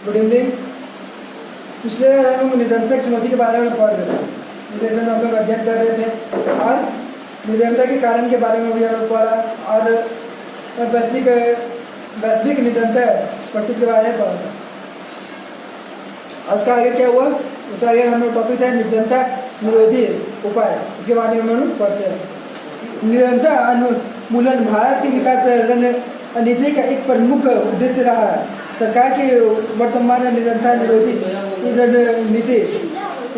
Good evening. पिछले हम लोग निरंतर चुनौती के बारे में पढ़ रहे थे, जैसे हम लोग अध्ययन कर रहे थे और निरंतर के कारण के बारे में भी हम लोग पढ़ा और वैश्विक निरंतर परिस्थिति के बारे में पढ़ा था। उसका आगे क्या हुआ, उसका आगे हम लोग टॉपिक है निरंतर निरोधी उपाय, इसके बारे में हम लोग पढ़ते हैं। निरंतर उन्मूलन भारत के विकास नीति का एक प्रमुख उद्देश्य रहा है। सरकार की वर्तमान निरंतर निरोधी नीति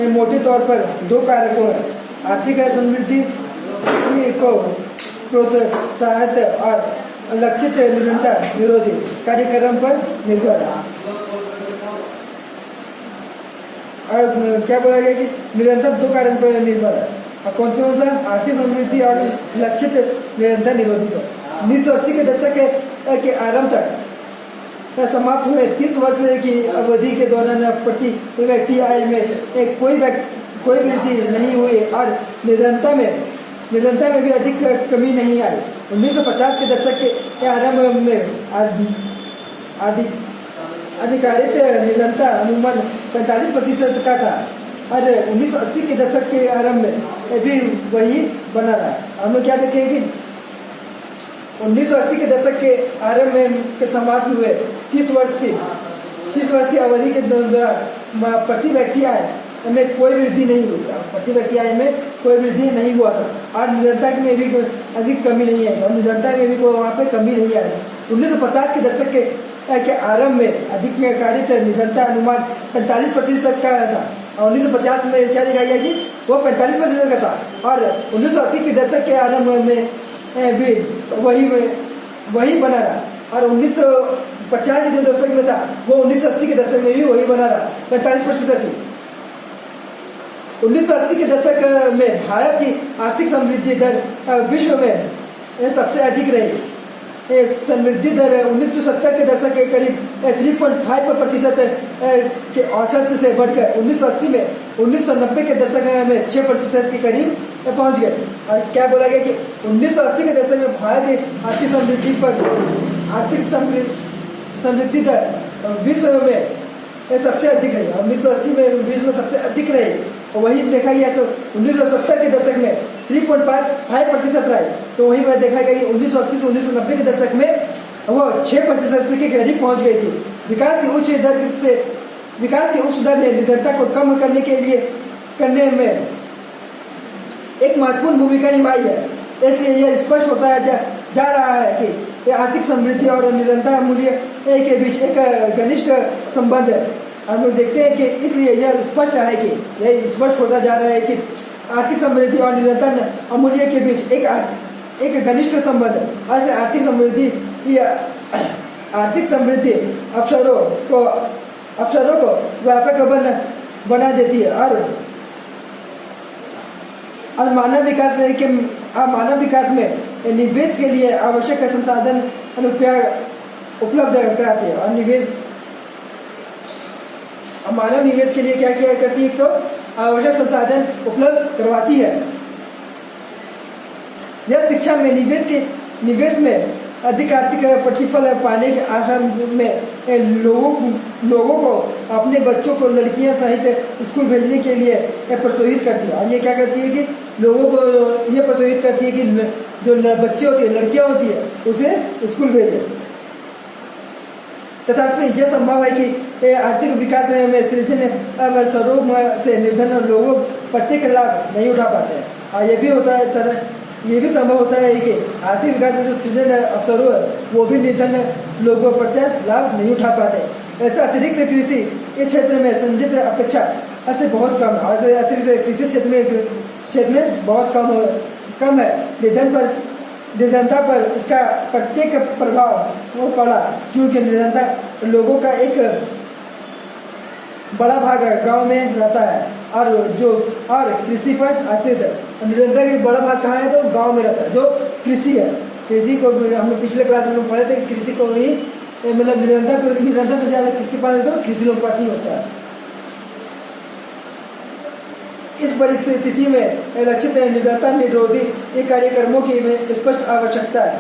मोटे तौर पर दो कारकों है, आर्थिक समृद्धि को प्रोत्साहित और लक्षित निरंतर निरोधी कार्यक्रम पर निर्भर है। और क्या बोला गया कि निरंतर दो कारण पर निर्भर है, कौन सा, आर्थिक समृद्धि और लक्षित निरंतर निरोधी पर। 1980 के दशक के आरंभ तक समाप्त हुए 30 वर्ष की अवधि के दौरान प्रति व्यक्ति आय में कोई वृद्धि नहीं हुई और निरंतर में भी अधिक कमी नहीं आई। 1950 के दशक के आरंभ में अधिकारित निरंतर अनुमान 45% का था और 1980 के दशक के आरंभ में भी वही बना रहा। हम लोग क्या देखेंगे, 1980 के दशक के आरंभ में के समाप्त हुए 30 वर्ष की अवधि के दौरान प्रति व्यक्ति आय में कोई वृद्धि नहीं हुई, प्रति व्यक्ति आय में कोई वृद्धि नहीं हुआ था और निरंतर में भी अधिक कमी नहीं आई और निरंतर में भी वहाँ पे कमी नहीं आई। 1950 के दशक के आरंभ में अधिकारित निरंतर अनुमान 45% का था और 1950 में क्या दिखाया गया कि वो 45% का था और 1980 के दशक के आरंभ में भी वही बना रहा और 1950 के जो दशक में था वो 1980 के दशक में भी वही बना रहा 45%। 1980 के दशक में भारत की आर्थिक समृद्धि दर विश्व में सबसे अधिक रही। समृद्धि दर 1970 के दशक के करीब 3.5% के औसत से बढ़कर 1980 में 1990 के दशक में 6% के करीब पहुंच गए। और क्या बोला गया कि 1980 के दशक में भारत की आर्थिक समृद्धि दर विश्व में सबसे अधिक रही। 1980 में विश्व में सबसे अधिक रही और वही देखा गया तो 1970 के दशक में 3.5% रही, तो वही में देखा गया कि 1980 से 1990 के दशक में वो 6% के करीब पहुंच गई थी। विकास की उच्च दर ने निरंतरता को कम करने में एक महत्वपूर्ण भूमिका निभाई है। इसलिए यह स्पष्ट होता जा रहा है कि आर्थिक समृद्धि और निरंतर मूल्य के बीच एक घनिष्ठ संबंध है। हम लोग देखते हैं कि इसलिए यह स्पष्ट है कि यह स्पष्ट होता जा रहा है कि आर्थिक समृद्धि और निरंतर मूल्य के बीच एक घनिष्ठ संबंध है। ऐसे आर्थिक समृद्धि अवसरों को व्यापक बना देती है और मानव विकास में निवेश के लिए आवश्यक संसाधन उपलब्ध कराती है और मानव निवेश के लिए क्या करती है, तो आवश्यक संसाधन उपलब्ध करवाती है। यह शिक्षा में निवेश में अधिक आर्थिक प्रतिफल पाने के आशा में लोगों को अपने बच्चों को लड़कियां सहित स्कूल भेजने के लिए प्रोत्साहित करती है। और ये क्या करती है कि लोगों को ये प्रोत्साहित करती है कि जो बच्चे होते हैं, लड़कियां होती है, उसे स्कूल भेजे। तथा यह संभव है कि आर्थिक विकास में सृजन स्वरूप से निर्धन लोगों प्रत्येक लाभ नहीं उठा पाते हैं और ये भी संभव होता है कि आर्थिक विकास में जो सृजन अवसरों है वो भी निर्धन लोगों प्रत्येक लाभ नहीं उठा पाते। ऐसा अतिरिक्त कृषि इस क्षेत्र में संचित अपेक्षा ऐसे बहुत कम है और अतिरिक्त कृषि क्षेत्र में बहुत कम है। निर्धनता पर इसका प्रत्येक प्रभाव वो पड़ा क्योंकि निर्धनता लोगों का एक बड़ा भाग गांव में रहता है और कृषि पर आश्रित है। निरंतर का बड़ा भाग कहाँ है, तो गांव में रहता है, जो कृषि है। कृषि को हम लोग पिछले क्लास में पढ़े थे कि कृषि को ही मतलब निरंतर से ज़्यादा किसके पास है, तो कृषि लोग पास ही होता है। इस परिस्थिति में लक्षित निरंतर निरोधी कार्यक्रमों की स्पष्ट आवश्यकता है।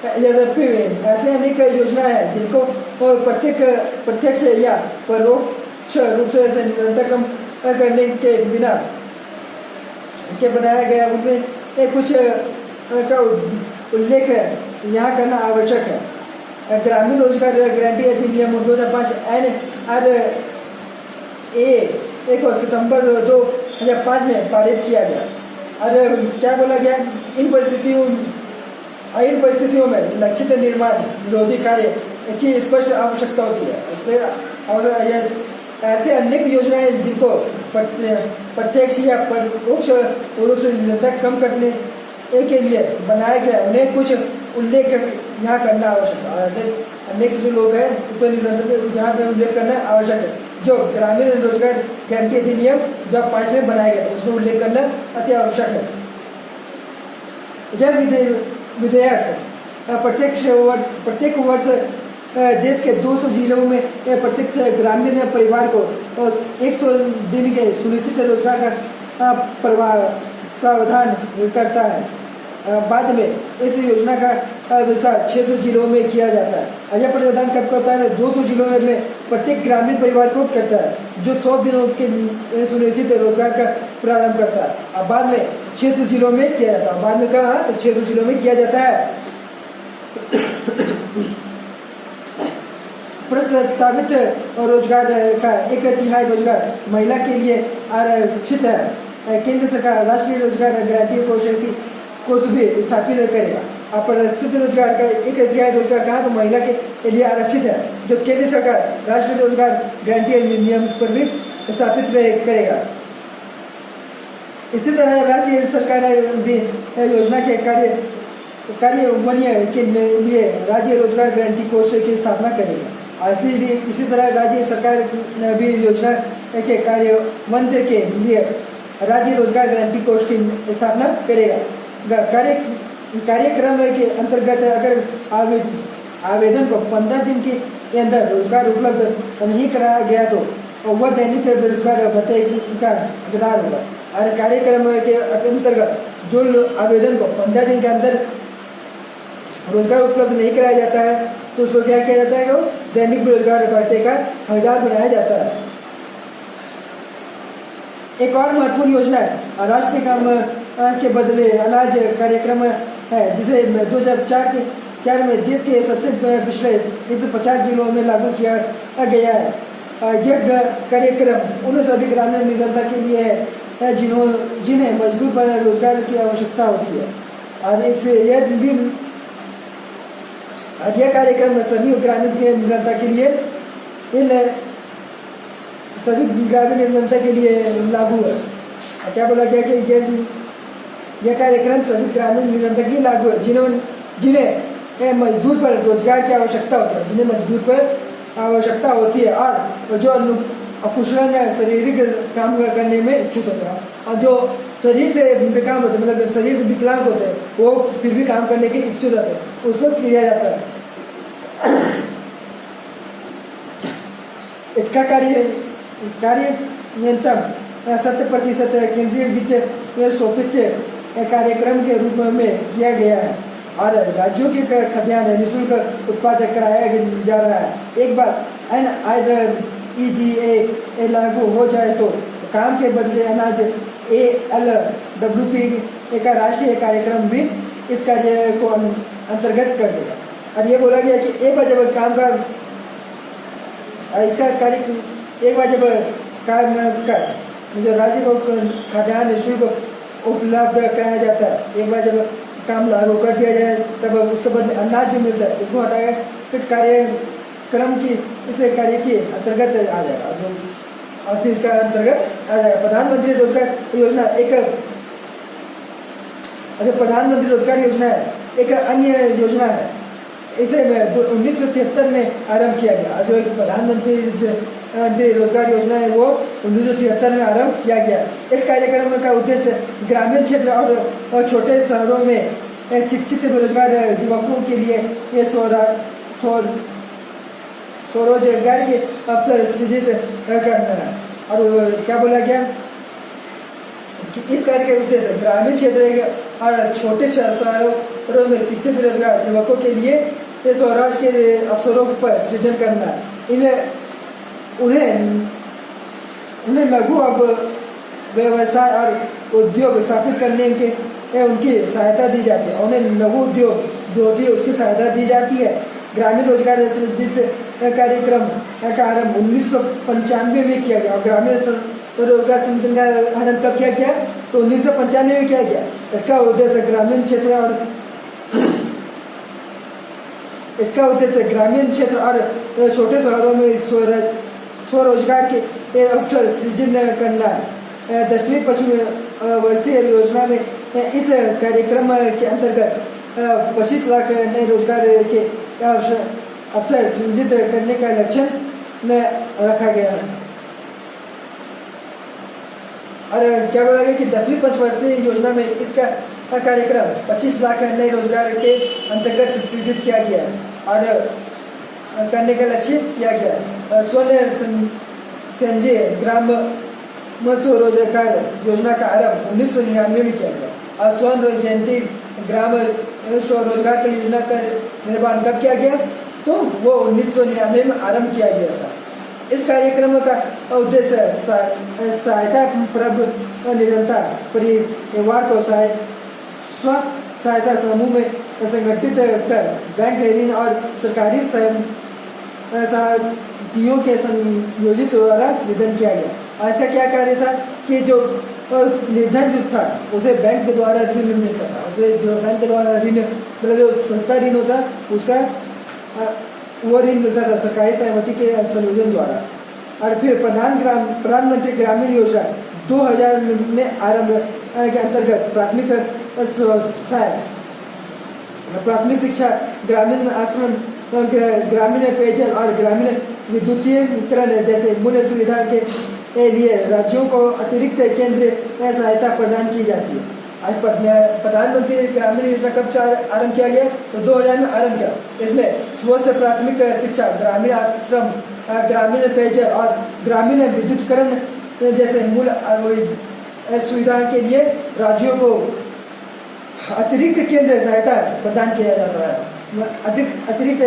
यद्यपि ऐसे अनेक योजनाएं हैं जिनको प्रत्यक्ष या परोक्ष रूप से निरंतर कम करने के बिना के बनाया गया उनमें कुछ का उल्लेख यहाँ करना आवश्यक है। ग्रामीण रोजगार गारंटी अधिनियम 2005 NRA 1 सितंबर 2005 में पारित किया गया। और क्या बोला गया, इन परिस्थितियों में लक्षित निर्माण विरोधी कार्य की स्पष्ट आवश्यकता होती है। ऐसे अनेक योजनाएं जिनको प्रत्यक्ष या परोक्ष रूप से निरंतर कम करने के लिए बनाया गया उन्हें कुछ उल्लेख यहाँ करना आवश्यक है। और ऐसे अनेक जो लोग हैं उनको निरंतर यहाँ पे उल्लेख करना आवश्यक है। जो ग्रामीण रोजगार गारंटी अधिनियम जब 5 में बनाया गया उसमें उल्लेख करना अति आवश्यक है। यह विधेयक प्रत्येक वर्ष देश के 200 जिलों में प्रत्येक ग्रामीण परिवार को 100 दिन के सुनिश्चित रोजगार का प्रावधान करता है। बाद में इस योजना का विस्तार 600 जिलों में किया जाता है। यह प्रावधान कब करता है? 200 जिलों में प्रत्येक ग्रामीण परिवार को करता है जो 100 दिनों के सुनिश्चित रोजगार का प्रारंभ करता है। अब बाद में 600 जिलों में किया जाता है। बाद में कहा तो 600 जिलों में किया जाता है। प्रस्तावित रोजगार का 1/3 रोजगार महिला के लिए आरक्षित है। केंद्र सरकार राष्ट्रीय रोजगार गारंटी कोष भी स्थापित करेगा। अप्रस्तावित रोजगार का 1/3 रोजगार कहा तो महिला के लिए आरक्षित है, जो केंद्र सरकार राष्ट्रीय रोजगार गारंटी अधिनियम पर भी स्थापित करेगा। इसी तरह राज्य सरकार भी योजना के कार्यान्वयन के लिए राज्य रोजगार गारंटी कोष की स्थापना करेगा। इसी तरह राज्य सरकार भी योजना के कार्यान्वयन के लिए राज्य रोजगार गारंटी कोष की स्थापना करेगा। कार्यक्रम के अंतर्गत अगर आवेदन को 15 दिन के अंदर रोजगार उपलब्ध नहीं कराया गया तो वह दैनिक बेरोजगार भत्ते का हकदार होगा। और कार्यक्रम के अंतर्गत जो आवेदन को 15 दिन के अंदर रोजगार उपलब्ध नहीं कराया जाता है तो उसको क्या किया जाता है? दैनिक बेरोजगार भत्ते का हकदार बनाया जाता है। एक और महत्वपूर्ण योजना है राष्ट्रीय काम के बदले अनाज कार्यक्रम है, जिसे 2004 में देश के सबसे पिछले 150 जिलों में लागू किया गया है। यह कार्यक्रम उन सभी ग्रामीण निर्धनता के लिए है जिन्हें मजदूर पर रोजगार की आवश्यकता होती है। और यह कार्यक्रम सभी ग्रामीण निर्धनता के लिए लागू है। क्या बोला गया कि यह कार्यक्रम सभी ग्रामीण निर्धनता के लिए लागू है जिन्हें मजदूर पर रोजगार की आवश्यकता होती है और जो अकुशल शारीरिक काम करने में इच्छुक होते हैं और जो शरीर से बेकाम होते हैं, मतलब शरीर से विकलांग होते हैं, वो फिर भी काम करने के इच्छुक होते हैं, उसको किया जाता है। इसका कार्य न्यूनतम 70% केंद्रीय वित्त शोभित कार्यक्रम के रूप में किया गया है और राज्यों के खाद्यान्न निःशुल्क उत्पादन कराया जा रहा है। एक बार NIGA लागू हो जाए तो काम के बदले अनाज ALWP का राष्ट्रीय कार्यक्रम भी इस कार्य को अंतर्गत कर देगा। और ये बोला गया कि एक बार जब काम का इसका कार्य एक बार जब काम कर जो राज्य को खाद्यान्न निःशुल्क उपलब्ध कराया जाता है, एक बार जब काम लागू कर दिया जाए तब उसके बदले अनाज जो मिलता है उसको हटाया फिर कार्यक्रम की इस कार्य के अंतर्गत आ जाएगा और फिर इसका अंतर्गत आ जाएगा। प्रधानमंत्री रोजगार योजना प्रधानमंत्री रोजगार योजना है, एक अन्य योजना है। इसे 1973 में आरंभ किया गया। जो एक प्रधानमंत्री रोजगार योजना है वो 1973 में आरंभ किया गया। इस कार्यक्रम का उद्देश्य ग्रामीण क्षेत्र और छोटे शहरों में शिक्षित बेरोजगार युवकों के लिए स्वरोजगार के अवसर सृजित करना है। और क्या बोला गया कि इस कार्य के उद्देश्य ग्रामीण क्षेत्र और छोटे शहरों क्षेत्रों में शिक्षित बेरोजगार युवकों के लिए स्वरोजगार के अवसरों पर सृजन करना। उन्हें लघु व्यवसाय और उद्योग स्थापित करने के उनकी सहायता दी जाती है। उन्हें लघु उद्योग जो होती है उसकी सहायता दी जाती है। ग्रामीण रोजगार सृजित कार्यक्रम का आरंभ 1995 में किया गया और ग्रामीण रोजगार सृजन का आरंभ कब किया गया? तो 1995 में किया गया। इसका उद्देश्य ग्रामीण क्षेत्र और छोटे शहरों में स्वरोजगार के अवसर सृजन करना है। 10वीं पंचवर्षीय योजना में इस कार्यक्रम के अंतर्गत 25 लाख नए रोजगार के अवसर सृजित करने का लक्ष्य रखा गया है। और क्या बोला गया कि 10वीं पंचवर्षीय योजना में इसका कार्यक्रम 25 लाख नए रोजगार के अंतर्गत सृजित किया गया और करने का लक्ष्य किया गया। स्वर्ण संजय ग्राम स्वरोजगार योजना का आरंभ 1999 में किया गया और स्वर्ण जयंती ग्राम स्वरोजगार की योजना का निर्माण कब किया गया? तो वो 1999 में आरंभ किया गया था। इस कार्यक्रम का उद्देश्य सहायता परब निरंतर परिवार को स्व सहायता समूह में संगठित कर बैंक ऋण और सरकारी सहायतियों के संयोजित द्वारा निधन किया गया। आज का क्या कार्य था कि जो निर्धन जो था उसे बैंक के द्वारा ऋण मिलता था। उसे जो बैंक के द्वारा ऋण मतलब जो सस्ता ऋण होता उसका वो ऋण मिलता था सरकारी सहमति के संयोजन द्वारा। और फिर प्रधानमंत्री ग्रामीण योजना 2000 में आरंभ के अंतर्गत प्राथमिक शिक्षा, ग्रामीण आश्रम, ग्रामीण पेयजल और ग्रामीण विद्युतीकरण जैसे मूल्य सुविधा के लिए राज्यों को अतिरिक्त केंद्रीय सहायता प्रदान की जाती है। आज प्रधानमंत्री ग्रामीण योजना कब आरंभ किया गया? तो 2000 में आरंभ किया। इसमें स्वस्थ प्राथमिक शिक्षा, ग्रामीण आश्रम, ग्रामीण पेयजल और ग्रामीण विद्युतीकरण जैसे मूल सुविधा के लिए राज्यों को अतिरिक्त केंद्रीय सहायता प्रदान किया जाता है। अतिरिक्त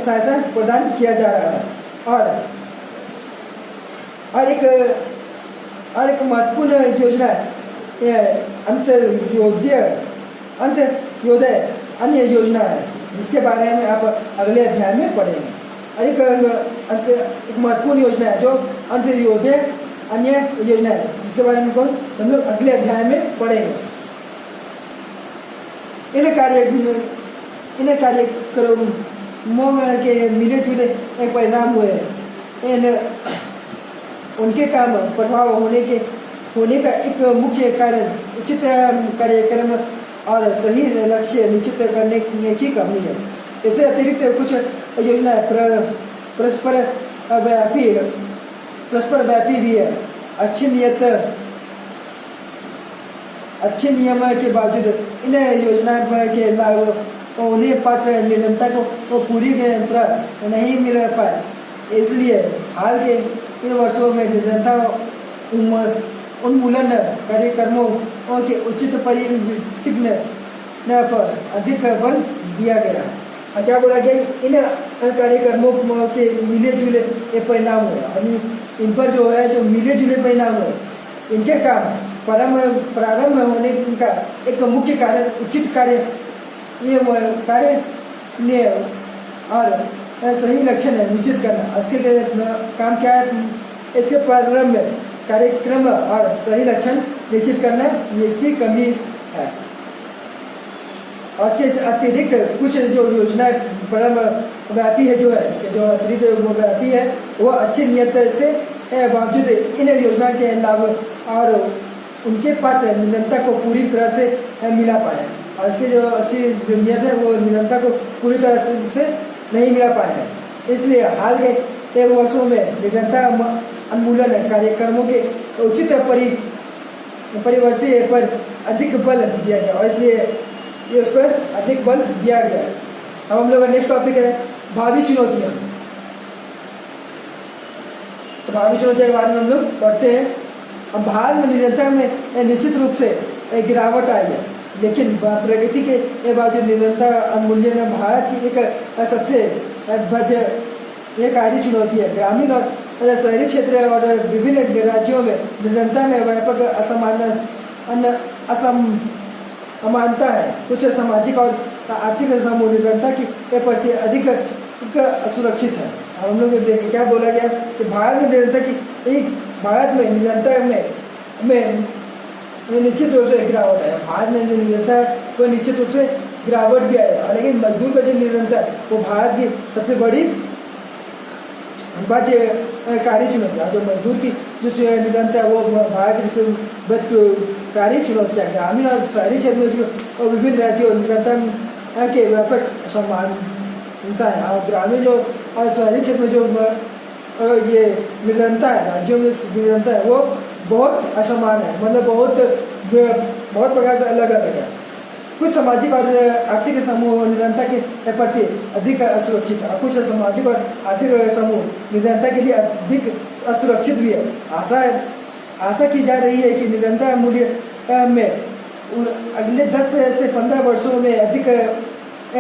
सहायता प्रदान किया जा रहा है। और एक महत्वपूर्ण योजना अंत्योदय अन्य योजना है जिसके बारे में आप अगले अध्याय में पढ़ेंगे। और एक महत्वपूर्ण योजना है जो अंत्योदय अन्य योजना है जिसके बारे में हम लोग अगले अध्याय में पढ़ेंगे। इन कार्यक्रमों के मिले जुले परिणाम हुए हैं। उनके काम प्रभाव होने का एक मुख्य कारण उचित कार्यक्रम और सही लक्ष्य निश्चित करने की कमी है। इससे अतिरिक्त कुछ योजनाएं परस्पर व्यापी भी है। अच्छे नियम के बावजूद इन योजनाओं के लाभ उन्हें पात्र निरंता को पूरी तरह नहीं मिल पाए। इसलिए हाल के इन वर्षों में निरंता उन्मूलन कार्यक्रमों के उचित परिचिन्न पर अधिक बल दिया गया। क्या बोला गया? इन कार्यक्रमों के मिले जुले परिणाम हुए। इन पर जो है जो मिले जुले परिणाम हुए, इनके काम प्रारंभ होने का एक मुख्य कारण उचित कार्य और सही लक्ष्य निश्चित करना। इसके लिए काम क्या है? इसके प्रारंभ में कार्यक्रम और सही लक्ष्य निश्चित करना, ये इसकी कमी है। और इसके अतिरिक्त कुछ जो योजनाएं प्रारंभ व्यापी है जो है इसके जो अतिरिक्त व्यापी है वो अच्छी नियत से बावजूद इन योजना के लाभ और उनके पात्र निरंता को पूरी तरह से मिला पाए। और इसके जो अच्छी नियत है वो निरंता को पूरी तरह से नहीं मिला पाए हैं। इसलिए हाल के वर्षों में निरंता उन्मूलन कार्यक्रमों के उचित परिवर्षीय पर अधिक बल दिया गया और इसलिए ये उस पर अधिक बल दिया गया। अब हम लोग नेक्स्ट टॉपिक है भावी चुनौतियां। तो भावी चुनौतियों के बारे में हम लोग पढ़ते हैं। अब भारत में निरंतर में निश्चित रूप से गिरावट आई है। लेकिन प्रगति के बावजूद निरंतर अवमूल्यन भारत की एक सबसे भव्य एक कार्य चुनौती है। ग्रामीण और शहरी क्षेत्र और विभिन्न राज्यों में निरंतर में व्यापक असमानता है। कुछ सामाजिक और आर्थिक समूह निरंतर के प्रति अधिक असुरक्षित है। हम लोग देखें क्या बोला गया कि भारत में निरंतर की भारत में निरंतर में निश्चित रूप से गिरावट है। भारत में निरंतर को निश्चित रूप से गिरावट भी आएगा, लेकिन मजदूर का जो निरंतर वो भारत की सबसे बड़ी बाध्य कार्य चुनौती है। जो मजदूर की जो निरंतर वो भारत की सबसे कार्य चुनौती है। ग्रामीण और शहरी क्षेत्र में जो विभिन्न राज्यों निरंतर के व्यापक समानता है। और ग्रामीण जो और शहरी क्षेत्र में जो ये निरंतर है, राज्यों में निरंतर है, वो बहुत असमान है, मतलब बहुत प्रकार से अलग अलग है। कुछ सामाजिक और आर्थिक समूह निरंतर के प्रति अधिक असुरक्षित है, कुछ सामाजिक और आर्थिक समूह निरंतर के लिए अधिक असुरक्षित भी है। आशा की जा रही है कि निरंतर मूल्य में अगले 10 से 15 वर्षों में अधिक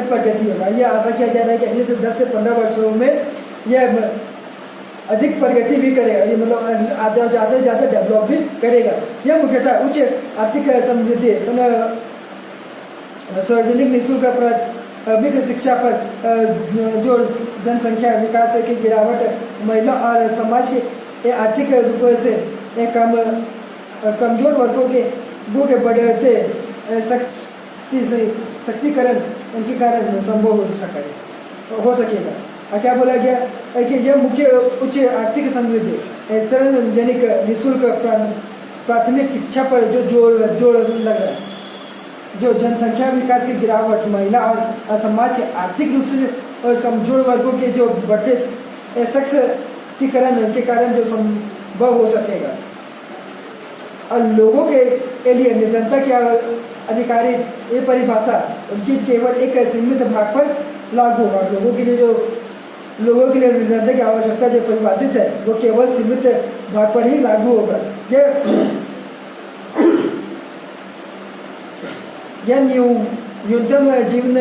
प्रगति होगा। यह आशा किया जा रहा है कि अगले से 10 से 15 वर्षों में यह अधिक प्रगति भी करेगा, ये मतलब ज़्यादा से ज़्यादा डेवलप भी करेगा। यह मुख्यतः उच्च आर्थिक समृद्धि, सार्वजनिक निःशुल्क प्राथमिक शिक्षा पर जो जनसंख्या विकास की गिरावट, महिला और समाज के आर्थिक रूप से कमजोर वर्गों के बढ़ते शक्तिकरण उनके कारण संभव हो सकेगा। और क्या बोला गया कि यह मुख्य उच्च आर्थिक समृद्धि, सार्वजनिक निःशुल्क प्राथमिक शिक्षा पर जो जोड़ लग रहा है, जो जनसंख्या विकास की गिरावट, महिला और समाज के आर्थिक रूप से कमजोर वर्गों के जो बढ़ते सशक्तिकरण के कारण जो संभव हो सकेगा। और लोगों के लिए निरंतर के अधिकारी ये परिभाषा उनकी केवल एक सीमित भाग पर लागू होगा। लोगों के लिए निरंतर की आवश्यकता जो परिभाषित है वो केवल सीमित भाग पर ही लागू होगा। यह न्यूनतम जीवन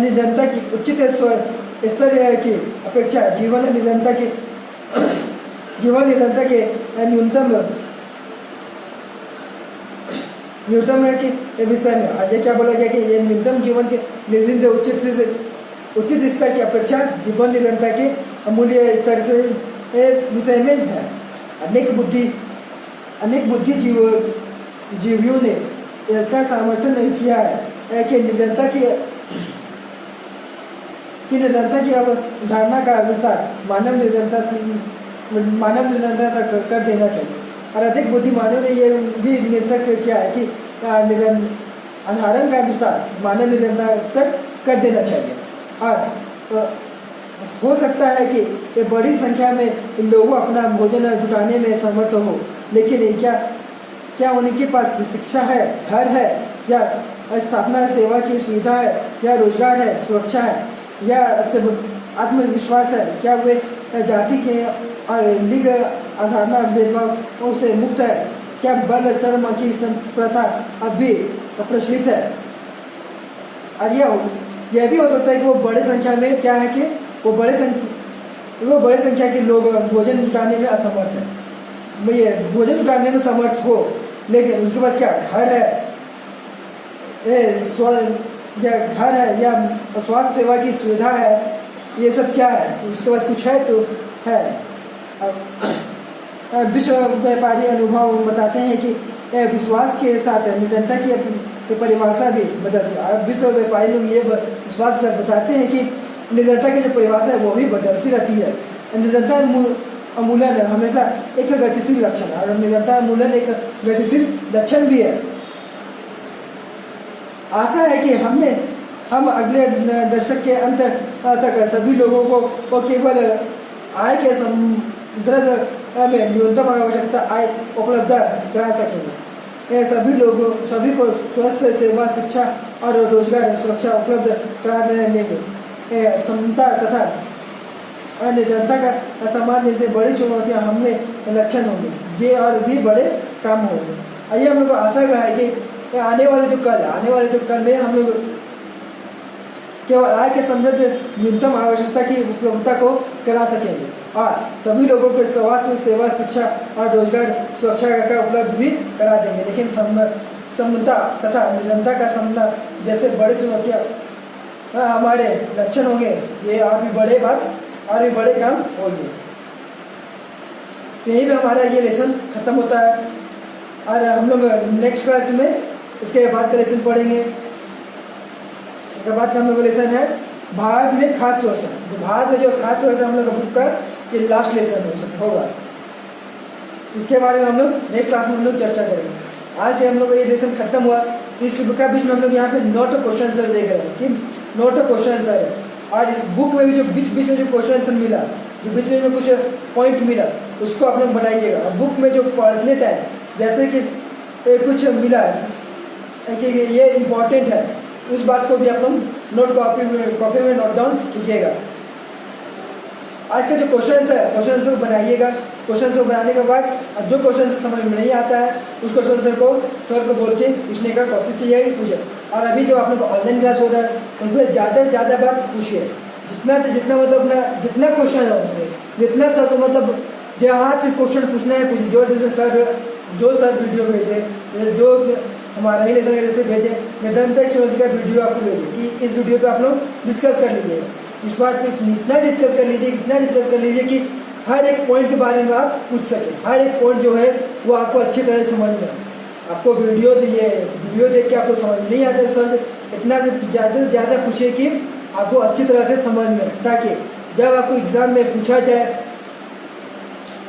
निरंतर की उचित स्तर की अपेक्षा जीवन निरंतर के न्यूनतम के विषय में आगे क्या बोला गया कि यह न्यूनतम जीवन के निरंतर उचित स्तर की अपेक्षा जीवन निरंतर के अमूल्य स्तर से विषय में है। अनेक बुद्धिजीवियों ने इसका समर्थन नहीं किया है कि निरंतर की अवधारणा का विस्तार मानव निरंतर तक कर देना चाहिए। और अधिक बुद्धिमानों ने यह भी निश्चय किया है कि अवधारणा का विस्तार मानव निरंतर तक कर देना चाहिए। और हो सकता है कि बड़ी संख्या में लोग अपना भोजन जुटाने में समर्थ हो, लेकिन क्या उनके पास शिक्षा है, घर है, या स्थापना सेवा की सुविधा है, या रोजगार है, सुरक्षा है, या आत्मविश्वास है? क्या वे जाति के और लिंग अवधारणा भेदभाव से मुक्त है? क्या बल शर्म की प्रथा अब भी प्रचलित है? और यह भी हो सकता है कि वो बड़ी संख्या में क्या है कि वो बड़े संख्या के लोग भोजन जुटाने में असमर्थ है। भैया भोजन जुटाने में समर्थ हो, लेकिन उसके पास क्या घर है, या घर है, या स्वास्थ्य सेवा की सुविधा है, ये सब क्या है? उसके पास कुछ है तो है। विश्व व्यापारी अनुभव बताते हैं कि विश्वास के साथ निरंतर की परिभाषा भी बदलती है। विश्व व्यापारी लोग ये विश्वास के साथ बताते हैं कि निरंतर की जो परिभाषा है वो भी बदलती रहती है। निरंतर अमूलन हमेशा एक गतिशील लक्षण है, और निरंतर अमूलन एक गतिशील लक्षण भी है। आशा है कि हम अगले दशक के अंत तक सभी लोगों को केवल आय के संदर्भ में न्यूनतम आवश्यकता आय उपलब्ध करा सकेंगे। सभी को स्वस्थ सेवा, शिक्षा और रोजगार सुरक्षा उपलब्ध करा देंगे। समता तथा निरंतर का समाज जैसे बड़ी चुनौतियां हमें लक्षण होंगी, ये और भी बड़े काम होंगे। आइए हम लोग आशा है कि आने वाले जो कल में हम लोग केवल आय के समृद्ध न्यूनतम आवश्यकता की उपलब्धता को करा सकेंगे और सभी लोगों को स्वास्थ्य सेवा शिक्षा और रोजगार सुरक्षा का उपलब्ध भी करा देंगे। लेकिन समता तथा निरंतर का सामना जैसे बड़े चुनौतियां हमारे लक्षण होंगे, ये और भी बड़े काम होंगे। यही में हमारा ये लेसन खत्म होता है और हम लोग नेक्स्ट क्लास में इसके बाद का लेसन पढ़ेंगे। इसके बाद का हम लोग लेसन है भारत में खाद्य शोषण। भारत में जो खाद्य शोषण हम लोग बुक का ये लास्ट लेसन होगा, इसके बारे में हम लोग नेक्स्ट क्लास में हम लोग चर्चा करेंगे। आज हम लोग ये लेसन खत्म हुआ। इस बुक का बीच में हम लोग यहाँ पे नोट क्वेश्चन आंसर देख रहे हैं कि नोट क्वेश्चन आंसर है। आज बुक में भी जो बीच में जो क्वेश्चन आंसर मिला, जो बीच में जो कुछ पॉइंट मिला, उसको आप लोग बनाइएगा। बुक में जो पढ़ने टाइम जैसे कि कुछ मिला कि ये इम्पोर्टेंट है, उस बात को भी आप लोग नोट कॉपी में नोट डाउन कीजिएगा। आज का जो क्वेश्चन आंसर बनाइएगा। क्वेश्चन आंसर बनाने के बाद अब जो क्वेश्चन आंसर समझ में नहीं आता है उस क्वेश्चन आंसर को सर को बोल के पूछने का कोशिश कीजिएगा, पूछे। और अभी जो आप लोग ऑनलाइन क्लास हो रहा है उसमें ज़्यादा से ज़्यादा बात पूछिए, जितना से जितना मतलब अपना जितना क्वेश्चन है उसमें जितना सर को मतलब जहाँ से क्वेश्चन पूछना है पूछिए। जो सर वीडियो भेजे, जो हमारा ही लेसन जैसे भेजे, निरंतर टेक्नोलॉजी का वीडियो आपको भेजे कि इस वीडियो पे आप लोग डिस्कस कर लीजिए। इस बात पे इतना डिस्कस कर लीजिए कि हर एक पॉइंट के बारे में आप पूछ सकें। हर एक पॉइंट जो है वो आपको अच्छी तरह से समझ में आए। आपको वीडियो देख के आपको समझ नहीं आता, सर इतना से ज़्यादा पूछिए कि आपको अच्छी तरह से समझ में आए, ताकि जब आपको एग्जाम में पूछा जाए,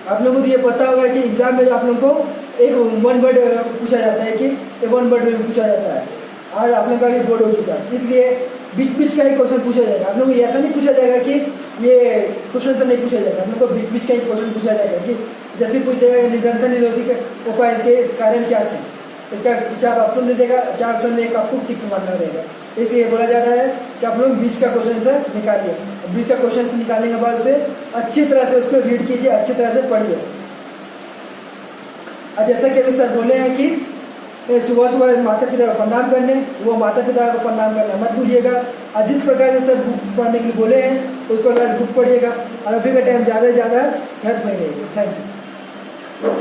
आप लोगों को ये पता होगा कि एग्जाम में आप लोगों को एक वन वर्ड पूछा जाता है कि वन वर्ड में पूछा जाता है और आप लोगों का भी बोर्ड हो चुका है। इसलिए बीच का ही क्वेश्चन पूछा जाएगा। आप लोगों को ऐसा नहीं पूछा जाएगा कि ये क्वेश्चन से नहीं पूछा जाएगा। आप लोगों को बीच का ही क्वेश्चन पूछा जाएगा कि जैसे पूछ देगा निरंतर निरोधी के उपाय के कारण क्या थे। इसका 4 ऑप्शन दे देगा, 4 ऑप्शन में एक आपको टिक मारना रहेगा। इसलिए बोला जा रहा है कि आप लोग 20 का क्वेश्चन से निकालिए। 20 का क्वेश्चन से निकालने के बाद उसे अच्छी तरह से उसको रीड कीजिए, अच्छी तरह से पढ़िए। और जैसा कि अभी सर बोले हैं कि सुबह माता पिता का प्रणाम करने, वो माता पिता का प्रणाम करना मत भूलिएगा। और जिस प्रकार से सर बुक पढ़ने के लिए बोले हैं उस प्रकार बुक पढ़िएगा और अभी का टाइम ज़्यादा से ज़्यादा हेल्प में रहेगी। Thank you.